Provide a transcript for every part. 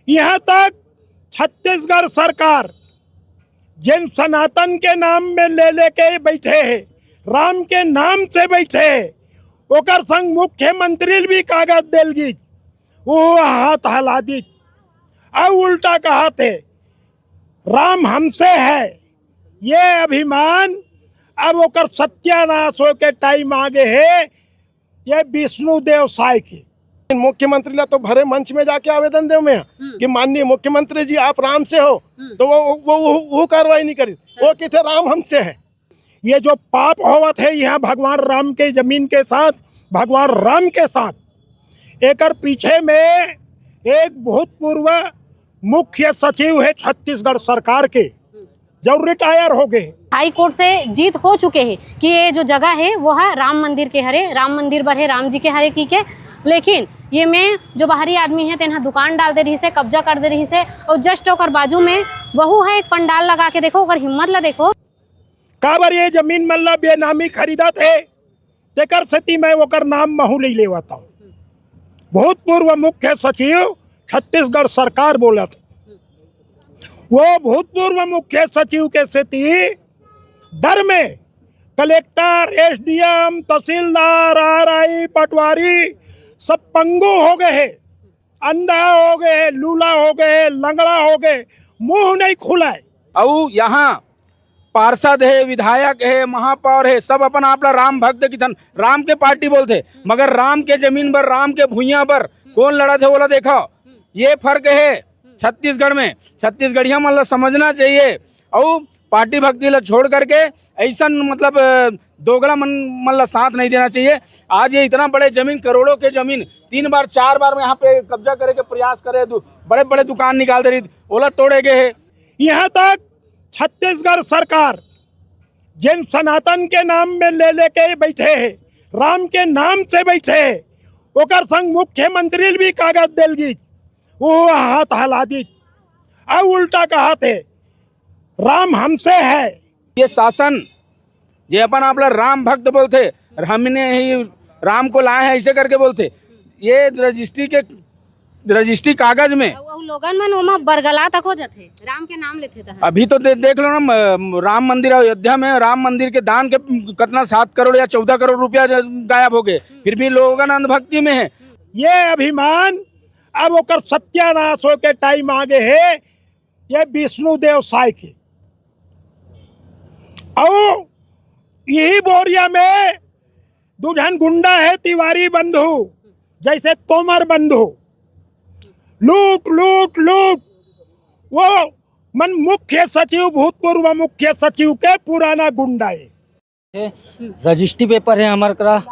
यहाँ तक छत्तीसगढ़ सरकार जिन सनातन के नाम में ले लेके बैठे है, राम के नाम से बैठे है, ओकर संग मुख्यमंत्री भी कागज देल गी, वो हाथ हला दी। अब उल्टा कहा थे राम हमसे है। ये अभिमान अब ओकर सत्यानाश हो के टाइम आगे है। ये विष्णु देव साय की मुख्यमंत्री ला तो भरे मंच में जाके आवेदन दे में कि माननीय मुख्यमंत्री जी आप राम से हो, तो वो कार्रवाई नहीं करी। वो कहते राम हमसे है। ये जो पाप होवत है यहाँ भगवान राम के जमीन के साथ, भगवान राम के साथ, एकर पीछे में एक भूतपूर्व मुख्य सचिव है छत्तीसगढ़ सरकार के, जो रिटायर हो गए। हाई कोर्ट से जीत हो चुके हैं कि ये जो जगह है वो है राम मंदिर के हरे, राम मंदिर बर है राम जी के हरे की के। लेकिन ये में जो बाहरी आदमी है तेना दुकान डाल दे रही से, कब्जा कर दे रही से, और जस्ट ओकर बाजू में वहू है एक पंडाल लगा के देखो, ओकर हिम्मत ला देखो। काबर ये जमीन मल्ला बेनामी खरीदा थे, तेकर स्थिति में ओकर नाम महू ले लेवाता हूँ। भूतपूर्व मुख्य सचिव छत्तीसगढ़ सरकार बोला था। वो भूतपूर्व मुख्य सचिव के स्थिति डर में कलेक्टर, एसडीएम, तहसीलदार, आरआई, पटवारी सब पंगु हो गए हैं, अंधा हो गए हैं, लूला हो गए हैं, लंगड़ा हो गए, मुंह नहीं खुला है। और यहाँ पार्षद है, विधायक है, महापौर है, सब अपन आपला राम भक्त की धन राम के पार्टी बोलते, मगर राम के जमीन पर, राम के भुइया पर कौन लड़ा थे बोला देखो। ये फर्क है छत्तीसगढ़ में। छत्तीसगढ़िया मतलब समझना चाहिए और पार्टी भक्ति ला छोड़ करके ऐसा मतलब दोगला मन मतलब साथ नहीं देना चाहिए। आज ये इतना बड़े जमीन, करोड़ों के जमीन 3 बार 4 बार में यहाँ पे कब्जा करे के प्रयास करे, बड़े बड़े दुकान निकाल दे रही, ओला तोड़े गए है। यहाँ तक छत्तीसगढ़ सरकार जिन सनातन के नाम में ले लेके बैठे है, राम के नाम से बैठे है, ओकर संग मुख्यमंत्री भी कागज देल गी, वो हाथ हला दी। अब उल्टा कहा थे राम हमसे है। ये शासन जे अपन आपला राम भक्त बोलते, हमने ही राम को लाए हैं ऐसे करके बोलते, ये रजिस्ट्री कागज में लोगन मन ओमा बरगला तक हो जाते, राम के नाम लेते था। अभी तो देख लो ना, राम मंदिर अयोध्या में राम मंदिर के दान के कितना 7 करोड़ या 14 करोड़ रुपया गायब हो गए, फिर भी लोगन अंधभक्ति में है। ये अभिमान अब ओकर सत्यानाश हो के टाइम आगे है। ये विष्णु देव साय की और यही बोरिया में दुल्हन गुंडा है, तिवारी बंधु जैसे तोमर बंधु, लूट लूट लूट। वो मन मुख्य सचिव, भूतपूर्व मुख्य सचिव के पुराना गुंडा है। रजिस्ट्री पेपर है हमारे करा,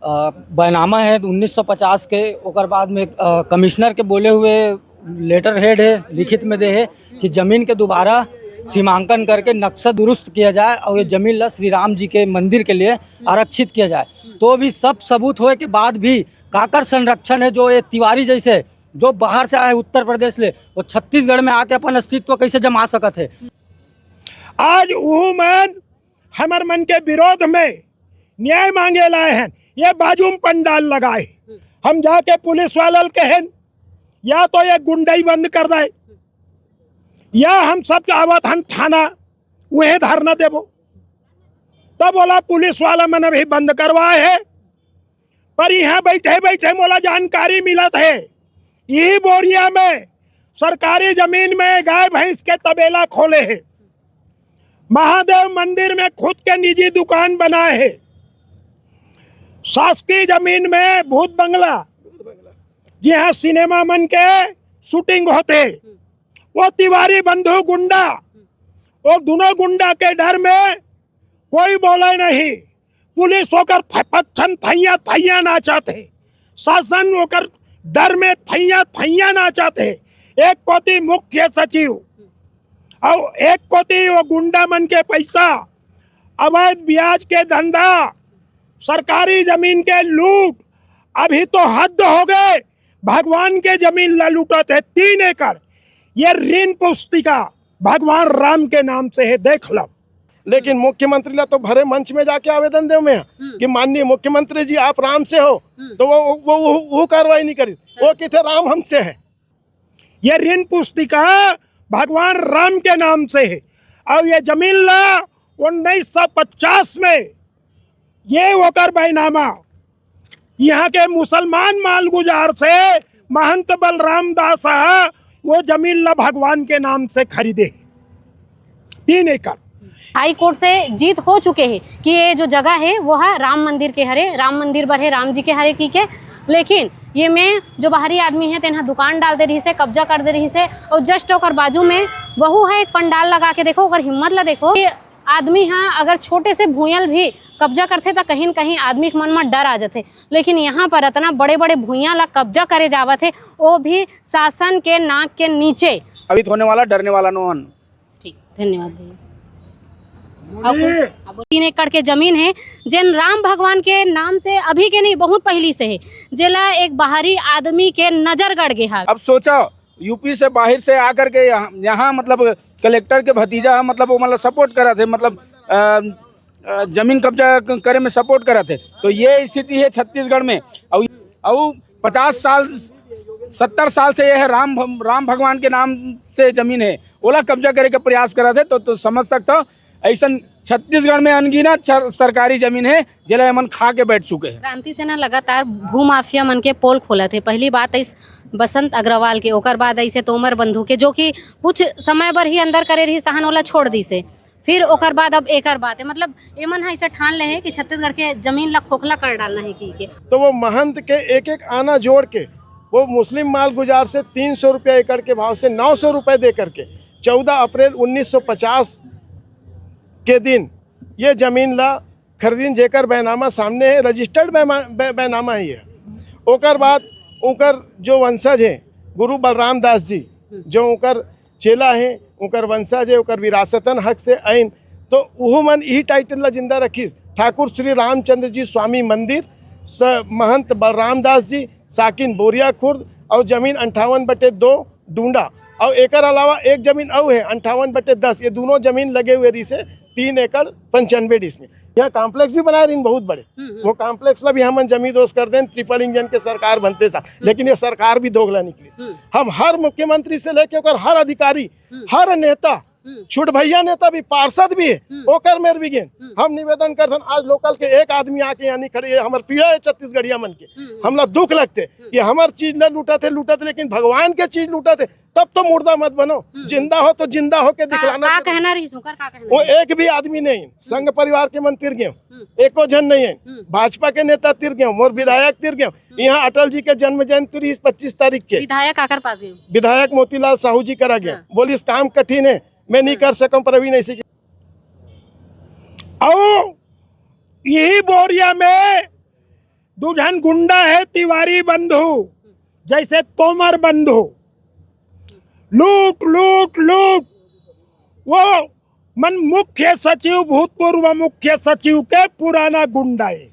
बैनामा है 1950 के। ओकर बाद में कमिश्नर के बोले हुए लेटर हेड है, लिखित में दे है कि ज़मीन के दोबारा सीमांकन करके नक्शा दुरुस्त किया जाए और ये ज़मीन ला श्री राम जी के मंदिर के लिए आरक्षित किया जाए। तो भी सब सबूत होए के बाद भी काकर संरक्षण है, जो ये तिवारी जैसे जो बाहर से आए उत्तर प्रदेश ले, वो छत्तीसगढ़ में आके अपन अस्तित्व कैसे जमा सकत है। आज वो मन हमार मन के विरोध में न्याय मांगे लाए हैं। ये बाजू में पंडाल लगाए, हम जाके पुलिस वाले कहें या तो ये गुंडाई बंद कर दे, या हम सब आवत हम थाना वह धरना देवो। तब बोला पुलिस वाला मैंने भी बंद करवाए है, पर यहाँ बैठे बैठे मोला जानकारी मिलत है यही बोरिया में सरकारी जमीन में गाय भैंस के तबेला खोले हैं, महादेव मंदिर में खुद के निजी दुकान बनाए हैं, शासकीय जमीन में भूत बंगला जहाँ सिनेमा मन के शूटिंग होते, वो तिवारी बंधु गुंडा, और दोनों गुंडा के डर में कोई बोले नहीं। पुलिस होकर पच्छन थैया थैया नाचाते, शासन होकर डर में थैया थैया नाचाते। एक कोती मुख्य सचिव और एक कोती वो गुंडा मन के पैसा, अवैध ब्याज के धंधा, सरकारी जमीन के लूट। अभी तो हद हो गए, भगवान के जमीन ला लूटते है 3 एकड़। ये ऋण पुस्तिका भगवान राम के नाम से है, देख लो। लेकिन मुख्यमंत्री ला तो भरे मंच में जाके आवेदन दे में कि माननीय मुख्यमंत्री जी आप राम से हो, तो वो कार्रवाई नहीं करी। वो कहते राम हमसे है। ये ऋण पुस्तिका भगवान राम के नाम से है और ये जमीन ला 1950 में ये होकर बैनामा यहाँ के मुसलमान मालगुजार से महंत बलराम दास वो जमीन ला भगवान के नाम से खरीदे 3 एकड़। हाई कोर्ट से जीत हो चुके हैं कि ये जो जगह है वो है राम मंदिर के हरे, राम मंदिर बर है राम जी के हरे की के। लेकिन ये में जो बाहरी आदमी है तेना दुकान डाल दे रही से, कब्जा कर दे रही से और जस्ट ओकर बाजू में वहू है एक पंडाल लगा के देखो, अगर हिम्मत ला देखो ये आदमी हाँ अगर छोटे से भूयल भी कब्जा करते तो कहीं न कहीं आदमी के मन में डर आ जाते, लेकिन यहाँ पर इतना बड़े बड़े भूया ला कब्जा करे जावत है वो भी शासन के नाक के नीचे। साबित होने वाला, डरने वाला नोहन। ठीक, धन्यवाद भैया। अब 3 एकड़ के जमीन है जिन राम भगवान के नाम से अभी के नहीं बहुत पहली से है, जेला एक बाहरी आदमी के नजर गड़ गया। अब सोचो यूपी से बाहर से आकर के यहाँ मतलब कलेक्टर के भतीजा मतलब वो मतलब सपोर्ट करा थे, मतलब जमीन कब्जा करे में सपोर्ट करा थे। तो ये स्थिति है छत्तीसगढ़ में। और 50 साल 70 साल से यह है राम भगवान के नाम से जमीन है, ओला कब्जा करे का प्रयास करा थे। तो समझ सकता हो ऐसा छत्तीसगढ़ में अनगिनत सरकारी जमीन है जिला मन खा के बैठ चुके हैं। क्रांति सेना लगातार भूमाफिया मन के पोल खोला थे। पहली बात इस बसंत अग्रवाल के, ओकर बाद ऐसे तोमर बंधु के जो कि कुछ समय भर ही अंदर करे रही सहन वाला छोड़ दी से, फिर ओकर बाद अब एकर बात है मतलब एमन है ऐसा ठान ले है कि छत्तीसगढ़ के जमीन ला खोखला कर डालना है की के। तो वो महंत के एक एक आना जोड़ के वो मुस्लिम मालगुजार से 300 रुपये एकड़ के भाव से 900 रुपये दे करके 14 अप्रैल 1950 के दिन ये जमीन ला खरीदीन, जेकर बैनामा सामने है, रजिस्टर्ड बैनामा ही है। ओकर बाद उनकर जो वंशज है गुरु बलराम दास जी जो उनकर चेला है, उनकर वंशज है, उनकर विरासतन हक से आइन, तो वह मन यही टाइटल ला जिंदा रखीस। ठाकुर श्री रामचंद्र जी स्वामी मंदिर, महंत बलराम दास जी, साकिन बोरिया खुर्द और जमीन 58/2 डूंडा, और एकर अलावा एक जमीन और है 58/10। ये दोनों जमीन लगे हुए रही से 3 एकड़ 95 डिसमिल। यहाँ कॉम्प्लेक्स भी बनाए रही बहुत बड़े, वो कॉम्प्लेक्स ला भी हम जमीन दोष कर दें ट्रिपल इंजन के सरकार बनते सा, लेकिन ये सरकार भी दोगला निकली। हम हर मुख्यमंत्री से लेके हर अधिकारी, हर नेता, छुट भैया नेता भी, पार्षद भी है, ओकर मेर भी गेन हम निवेदन करते। आज लोकल के एक आदमी आके यहाँ नहीं खड़े है, हमारे पीड़ा है छत्तीसगढ़िया मन के। हमला दुख लगते कि हमार चीज न लूटा थे, लेकिन भगवान के चीज लूटा थे। तब तो मुर्दा मत बनो, जिंदा हो तो जिंदा हो के दिखलाना। का कहना रही सुकर का कहना? वो एक भी आदमी नहीं, संघ परिवार के मन तिर गए, एको जन नहीं है, भाजपा के नेता तिर गए, मोर विधायक तिर गए। यहाँ अटल जी के जन्म जयंती 25 तारीख के विधायक आकर पास गए, विधायक मोतीलाल साहू जी करा गया। बोलिस काम कठिन है, मैं नहीं कर सकूं, प्रवीण ऐसे। और यही बोरिया में दुजन गुंडा है, तिवारी बंधु जैसे तोमर बंधु, लूट लूट लूट। वो मन मुख्य सचिव, भूतपूर्व मुख्य सचिव के पुराना गुंडा है।